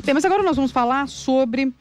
Bem, mas agora nós vamos falar sobre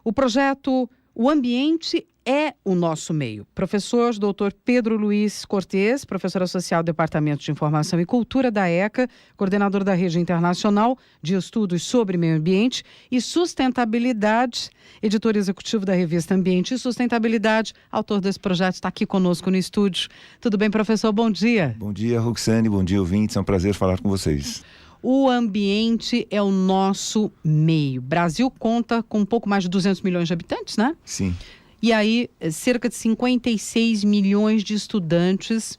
o projeto O Ambiente é o Nosso Meio. Professor Dr. Pedro Luiz Cortes, professor associado do Departamento de Informação e Cultura da ECA, coordenador da Rede Internacional de Estudos sobre Meio Ambiente e Sustentabilidade, editor executivo da revista Ambiente e Sustentabilidade, autor desse projeto, está aqui conosco no estúdio. Tudo bem, professor? Bom dia. Bom dia, Roxane. Bom dia, ouvintes. É um prazer falar com vocês. O ambiente é o nosso meio. O Brasil conta com um pouco mais de 200 milhões de habitantes, né? Sim. E aí, cerca de 56 milhões de estudantes.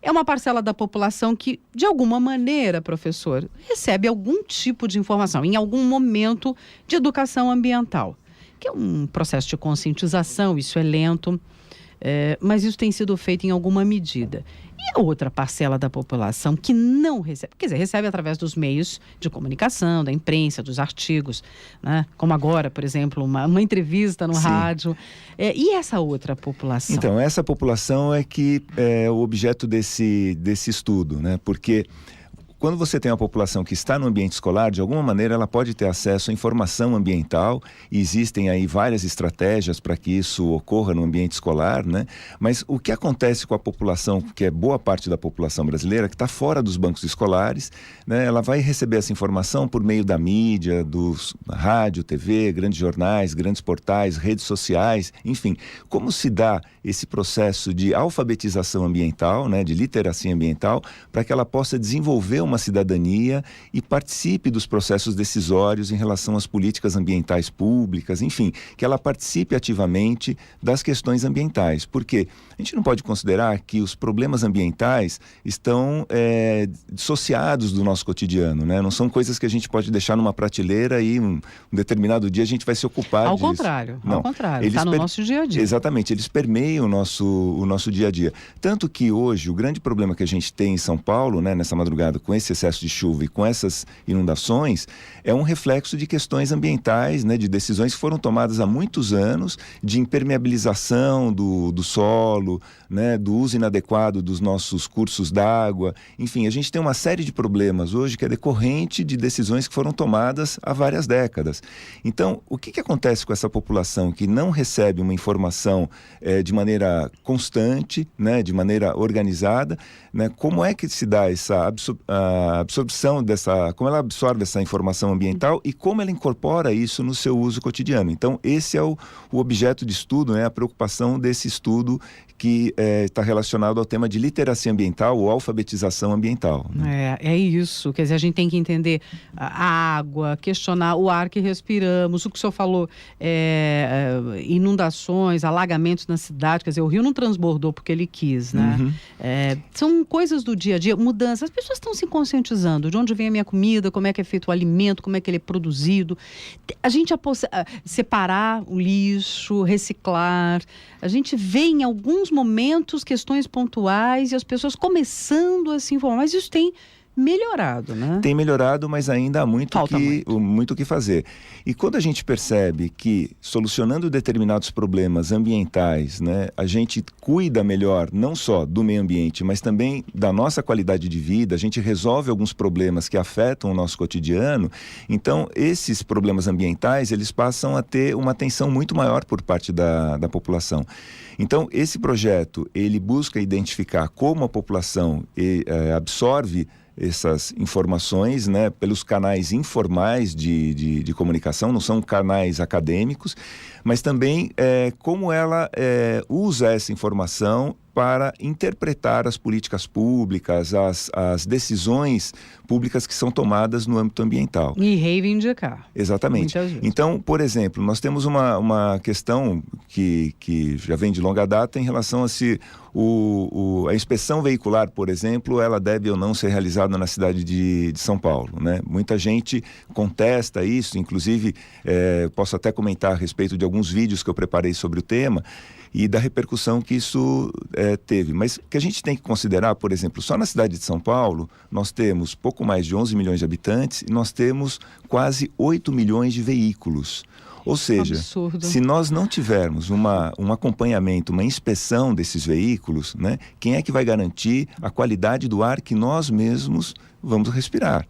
É uma parcela da população que, de alguma maneira, professor, recebe algum tipo de informação, em algum momento de educação ambiental, que é um processo de conscientização, isso é lento, mas isso tem sido feito em alguma medida. E a outra parcela da população que não recebe, quer dizer, recebe através dos meios de comunicação, da imprensa, dos artigos, né? Como agora, por exemplo, uma entrevista no rádio. E essa outra população? Então, essa população é que é o objeto desse estudo, né? Porque quando você tem uma população que está no ambiente escolar, de alguma maneira ela pode ter acesso à informação ambiental, e existem aí várias estratégias para que isso ocorra no ambiente escolar, né? Mas o que acontece com a população, que é boa parte da população brasileira, que está fora dos bancos escolares, né? Ela vai receber essa informação por meio da mídia, dos rádio, TV, grandes jornais, grandes portais, redes sociais, enfim. Como se dá esse processo de alfabetização ambiental, né? De literacia ambiental, para que ela possa desenvolver uma cidadania e participe dos processos decisórios em relação às políticas ambientais públicas, enfim, que ela participe ativamente das questões ambientais. Porque a gente não pode considerar que os problemas ambientais estão dissociados do nosso cotidiano, né? Não são coisas que a gente pode deixar numa prateleira e um determinado dia a gente vai se ocupar disso. Ao contrário, está no nosso dia a dia. Exatamente, eles permeiam o nosso dia a dia. Tanto que hoje o grande problema que a gente tem em São Paulo, né, nessa madrugada, com esse excesso de chuva e com essas inundações, é um reflexo de questões ambientais, né, de decisões que foram tomadas há muitos anos, de impermeabilização do solo, né, do uso inadequado dos nossos cursos d'água. Enfim, a gente tem uma série de problemas hoje que é decorrente de decisões que foram tomadas há várias décadas. Então, o que acontece com essa população que não recebe uma informação de maneira constante, né, de maneira organizada, né, como é que se dá essa absorção como ela absorve essa informação ambiental e como ela incorpora isso no seu uso cotidiano. Então, esse é o objeto de estudo, né, a preocupação desse estudo que está relacionado ao tema de literacia ambiental ou alfabetização ambiental. Né? É isso, quer dizer, a gente tem que entender a água, questionar o ar que respiramos, o que o senhor falou, inundações, alagamentos na cidade, quer dizer, o rio não transbordou porque ele quis, né? Uhum. São coisas do dia a dia, mudanças, as pessoas estão se conscientizando, de onde vem a minha comida, como é que é feito o alimento, como é que ele é produzido, a gente separar o lixo, reciclar, a gente vê em alguns momentos questões pontuais e as pessoas começando a se informar, mas isso tem melhorado, né? Tem melhorado, mas ainda há muito o que fazer. E quando a gente percebe que, solucionando determinados problemas ambientais, né, a gente cuida melhor não só do meio ambiente, mas também da nossa qualidade de vida, a gente resolve alguns problemas que afetam o nosso cotidiano, então esses problemas ambientais, eles passam a ter uma atenção muito maior por parte da população. Então, esse projeto, ele busca identificar como a população absorve essas informações, né, pelos canais informais de comunicação, não são canais acadêmicos, mas também como ela usa essa informação para interpretar as políticas públicas, as decisões públicas que são tomadas no âmbito ambiental. E reivindicar. Exatamente. Então, por exemplo, nós temos uma questão que já vem de longa data em relação a se a inspeção veicular, por exemplo, ela deve ou não ser realizada na cidade de São Paulo, né? Muita gente contesta isso, inclusive posso até comentar a respeito de alguns vídeos que eu preparei sobre o tema e da repercussão que isso teve. Mas o que a gente tem que considerar, por exemplo, só na cidade de São Paulo, nós temos pouco mais de 11 milhões de habitantes e nós temos quase 8 milhões de veículos. Ou seja, se nós não tivermos um acompanhamento, uma inspeção desses veículos, né, quem é que vai garantir a qualidade do ar que nós mesmos vamos respirar?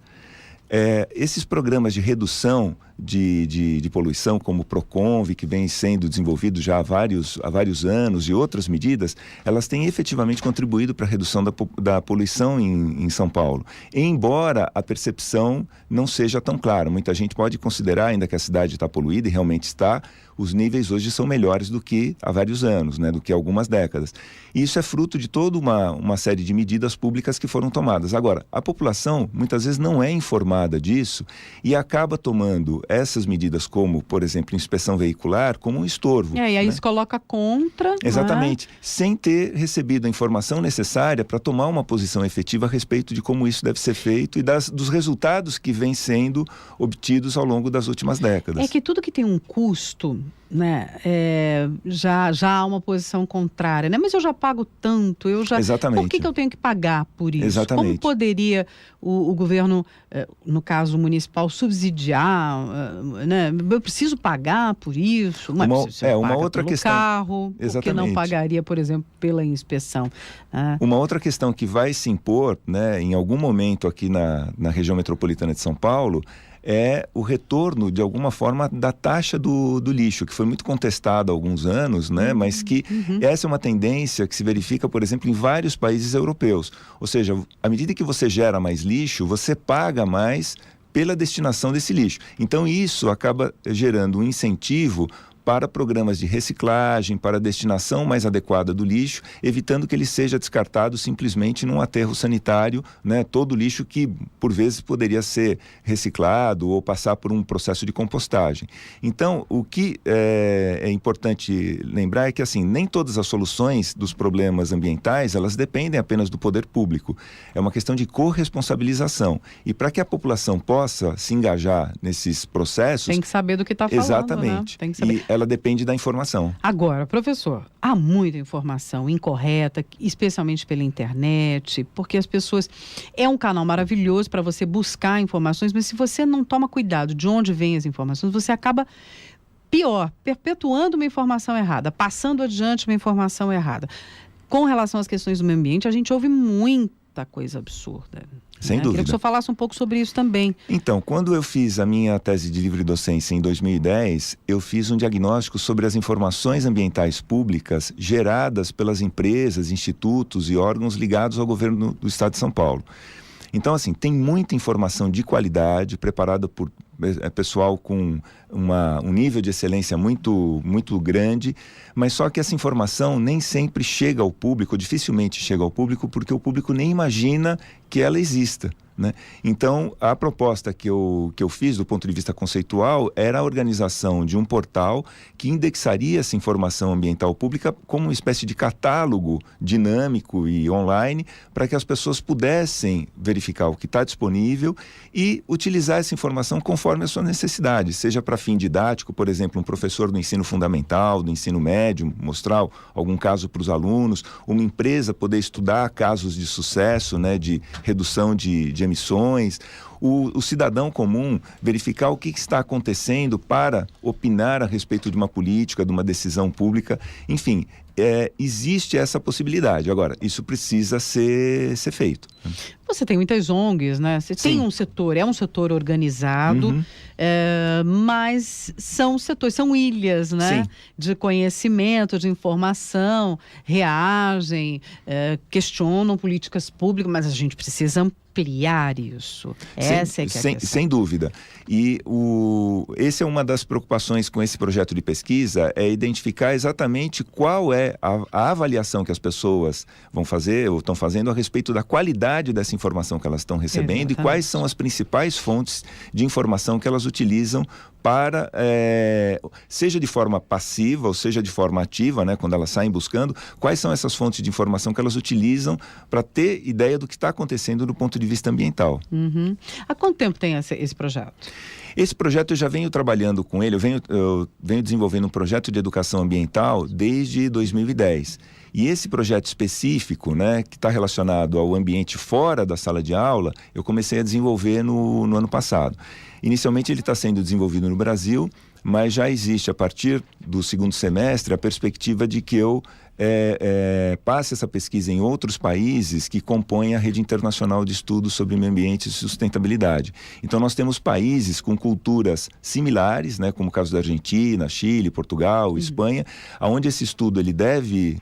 Esses programas de redução de poluição, como o Proconv, que vem sendo desenvolvido já há vários anos, e outras medidas, elas têm efetivamente contribuído para a redução da poluição em São Paulo. Embora a percepção não seja tão clara. Muita gente pode considerar ainda que a cidade está poluída, e realmente está. Os níveis hoje são melhores do que há vários anos, né, do que há algumas décadas. E isso é fruto de toda uma série de medidas públicas que foram tomadas. Agora, a população muitas vezes não é informada disso e acaba tomando essas medidas como, por exemplo, inspeção veicular, como um estorvo. E aí se coloca contra. Exatamente. Sem ter recebido a informação necessária para tomar uma posição efetiva a respeito de como isso deve ser feito e dos resultados que vêm sendo obtidos ao longo das últimas décadas. É que tudo que tem um custo, né, já há uma posição contrária, né? Mas eu já pago tanto, Exatamente. Por que eu tenho que pagar por isso? Exatamente. Como poderia o governo, no caso municipal, subsidiar, né? Eu preciso pagar por isso? Mas uma outra questão. Carro, por que não pagaria, por exemplo, pela inspeção? Uma outra questão que vai se impor, né, em algum momento aqui na região metropolitana de São Paulo, é o retorno, de alguma forma, da taxa do lixo, que foi muito contestada há alguns anos, né? Mas que essa é uma tendência que se verifica, por exemplo, em vários países europeus. Ou seja, à medida que você gera mais lixo, você paga mais pela destinação desse lixo. Então, isso acaba gerando um incentivo para programas de reciclagem, para a destinação mais adequada do lixo, evitando que ele seja descartado simplesmente num aterro sanitário, né? Todo o lixo que, por vezes, poderia ser reciclado ou passar por um processo de compostagem. Então, o que é importante lembrar é que, assim, nem todas as soluções dos problemas ambientais, elas dependem apenas do poder público. É uma questão de corresponsabilização. E para que a população possa se engajar nesses processos... Tem que saber do que está falando, exatamente. Né? Tem que saber. Ela depende da informação. Agora, professor, há muita informação incorreta, especialmente pela internet, porque as pessoas... É um canal maravilhoso para você buscar informações, mas se você não toma cuidado de onde vêm as informações, você acaba, pior, perpetuando uma informação errada, passando adiante uma informação errada. Com relação às questões do meio ambiente, a gente ouve muita coisa absurda. Sem dúvida. Queria que o senhor falasse um pouco sobre isso também. Então, quando eu fiz a minha tese de livre docência em 2010, eu fiz um diagnóstico sobre as informações ambientais públicas geradas pelas empresas, institutos e órgãos ligados ao governo do Estado de São Paulo. Então, assim, tem muita informação de qualidade, preparada por pessoal com um nível de excelência muito, muito grande, mas só que essa informação nem sempre chega ao público, dificilmente chega ao público, porque o público nem imagina que ela exista, né? Então, a proposta que eu fiz do ponto de vista conceitual era a organização de um portal que indexaria essa informação ambiental pública como uma espécie de catálogo dinâmico e online para que as pessoas pudessem verificar o que está disponível e utilizar essa informação conforme a sua necessidade, seja para fim didático, por exemplo, um professor do ensino fundamental, do ensino médio, mostrar algum caso para os alunos, uma empresa poder estudar casos de sucesso, né, de redução de emissões, o cidadão comum verificar o que está acontecendo para opinar a respeito de uma política, de uma decisão pública, enfim, existe essa possibilidade. Agora, isso precisa ser feito. Você tem muitas ONGs, né? Você tem um setor, é um setor organizado, mas são setores, são ilhas, né? Sim. De conhecimento, de informação, reagem, questionam políticas públicas, mas a gente precisa ampliar isso. Essa é que é a questão. Sem dúvida. E essa é uma das preocupações com esse projeto de pesquisa, é identificar exatamente qual é a avaliação que as pessoas vão fazer ou estão fazendo a respeito da qualidade dessa informação que elas estão recebendo. Exatamente. E quais são as principais fontes de informação que elas utilizam para, seja de forma passiva ou seja de forma ativa, né, quando elas saem buscando, quais são essas fontes de informação que elas utilizam para ter ideia do que está acontecendo do ponto de vista ambiental. Há quanto tempo tem esse projeto? Esse projeto eu já venho trabalhando com ele, eu venho desenvolvendo um projeto de educação ambiental desde 2010. E esse projeto específico, né, que está relacionado ao ambiente fora da sala de aula, eu comecei a desenvolver no ano passado. Inicialmente ele está sendo desenvolvido no Brasil, mas já existe, a partir do segundo semestre, a perspectiva de que eu passe essa pesquisa em outros países que compõem a rede internacional de estudos sobre meio ambiente e sustentabilidade. Então nós temos países com culturas similares, né, como o caso da Argentina, Chile, Portugal, Espanha, onde esse estudo ele deve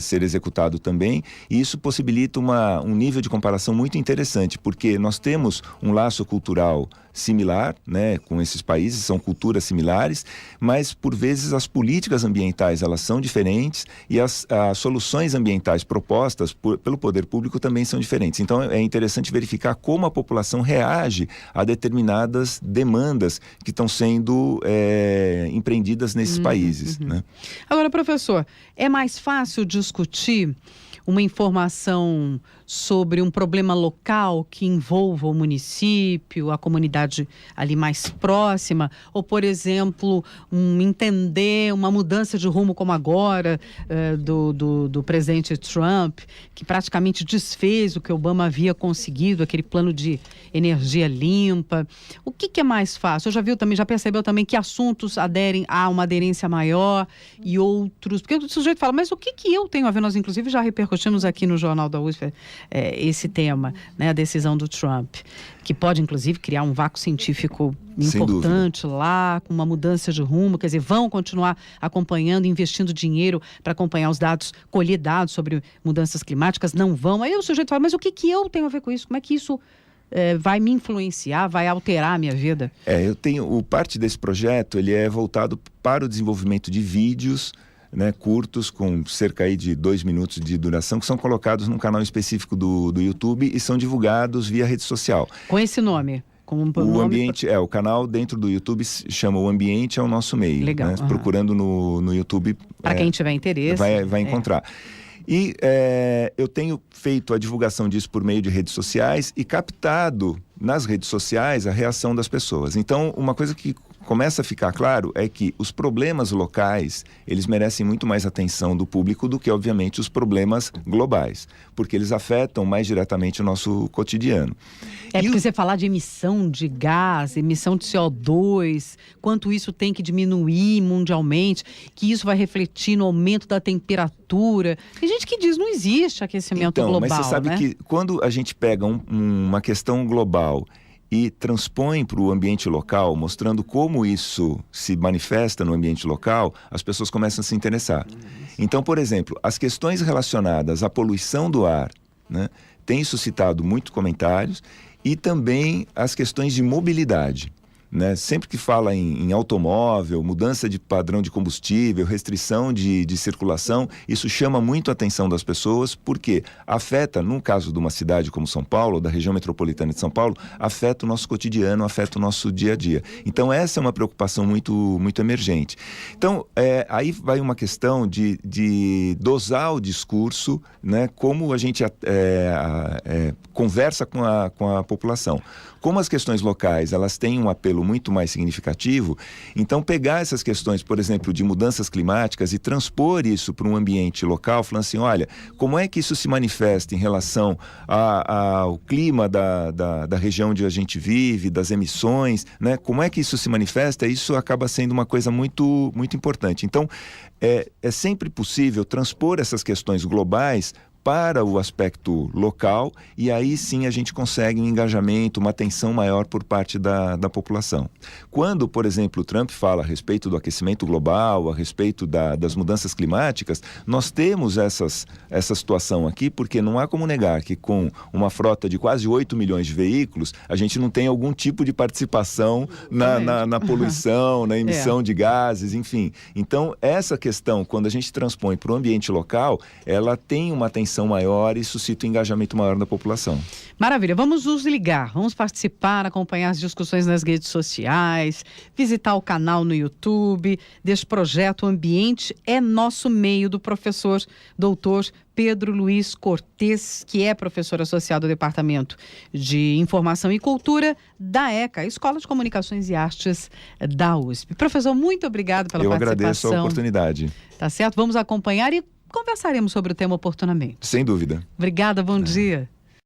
ser executado também, e isso possibilita um nível de comparação muito interessante, porque nós temos um laço cultural similar, né, com esses países, são culturas similares, mas por vezes as políticas ambientais elas são diferentes e as soluções ambientais propostas pelo poder público também são diferentes. Então é interessante verificar como a população reage a determinadas demandas que estão sendo empreendidas nesses países. Né? Agora, professor, é mais fácil discutir uma informação sobre um problema local que envolva o município, a comunidade ali mais próxima, ou, por exemplo, entender uma mudança de rumo como agora do presidente Trump, que praticamente desfez o que Obama havia conseguido, aquele plano de energia limpa. O que é mais fácil? Eu já percebeu também que assuntos aderem a uma aderência maior e outros, porque o sujeito fala, mas o que eu tenho a ver? Nós inclusive já repercutimos aqui no Jornal da USP esse tema, né, a decisão do Trump, que pode inclusive criar um vácuo científico importante lá, com uma mudança de rumo, quer dizer, vão continuar acompanhando, investindo dinheiro para acompanhar os dados, colher dados sobre mudanças climáticas, não vão. Aí o sujeito fala, mas o que eu tenho a ver com isso? Como é que isso vai me influenciar, vai alterar a minha vida? Parte desse projeto, ele é voltado para o desenvolvimento de vídeos, né, curtos, com cerca aí de 2 minutos de duração, que são colocados num canal específico do YouTube e são divulgados via rede social. Com esse nome? O canal dentro do YouTube se chama O Ambiente é o Nosso Meio. Legal. Né? Procurando no YouTube. Para quem tiver interesse. Vai encontrar. E eu tenho feito a divulgação disso por meio de redes sociais e captado nas redes sociais a reação das pessoas. Então, uma coisa que começa a ficar claro é que os problemas locais, eles merecem muito mais atenção do público do que, obviamente, os problemas globais, porque eles afetam mais diretamente o nosso cotidiano. Porque você falar de emissão de gás, emissão de CO2, quanto isso tem que diminuir mundialmente, que isso vai refletir no aumento da temperatura. Tem gente que diz, não existe aquecimento global, mas você sabe que quando a gente pega uma questão global e transpõe para o ambiente local, mostrando como isso se manifesta no ambiente local, as pessoas começam a se interessar. Então, por exemplo, as questões relacionadas à poluição do ar, né, têm suscitado muitos comentários, e também as questões de mobilidade. Né? Sempre que fala em automóvel, mudança de padrão de combustível, restrição de circulação, isso chama muito a atenção das pessoas, porque afeta, no caso de uma cidade como São Paulo, da região metropolitana de São Paulo, afeta o nosso cotidiano, afeta o nosso dia a dia. Então essa é uma preocupação muito, muito emergente. Então aí vai uma questão de dosar o discurso, né? Como a gente conversa com a população. Como as questões locais, elas têm um apelo muito mais significativo, então pegar essas questões, por exemplo, de mudanças climáticas e transpor isso para um ambiente local, falando assim, olha, como é que isso se manifesta em relação ao clima da região onde a gente vive, das emissões, né? Como é que isso se manifesta? Isso acaba sendo uma coisa muito, muito importante. Então, é sempre possível transpor essas questões globais para o aspecto local, e aí sim a gente consegue um engajamento, uma atenção maior por parte da população. Quando, por exemplo, o Trump fala a respeito do aquecimento global, a respeito das mudanças climáticas, nós temos essa situação aqui, porque não há como negar que com uma frota de quase 8 milhões de veículos, a gente não tem algum tipo de participação na poluição, na emissão de gases, enfim. Então, essa questão, quando a gente transpõe para o ambiente local, ela tem uma atenção maior e suscita um engajamento maior da população. Maravilha, vamos nos ligar, vamos participar, acompanhar as discussões nas redes sociais, visitar o canal no YouTube deste projeto O Ambiente é Nosso Meio, do professor doutor Pedro Luiz Cortes, que é professor associado do Departamento de Informação e Cultura da ECA, Escola de Comunicações e Artes da USP. Professor, muito obrigado pela participação. Eu agradeço a oportunidade. Tá certo? Vamos acompanhar e conversaremos sobre o tema oportunamente. Sem dúvida. Obrigada, bom dia.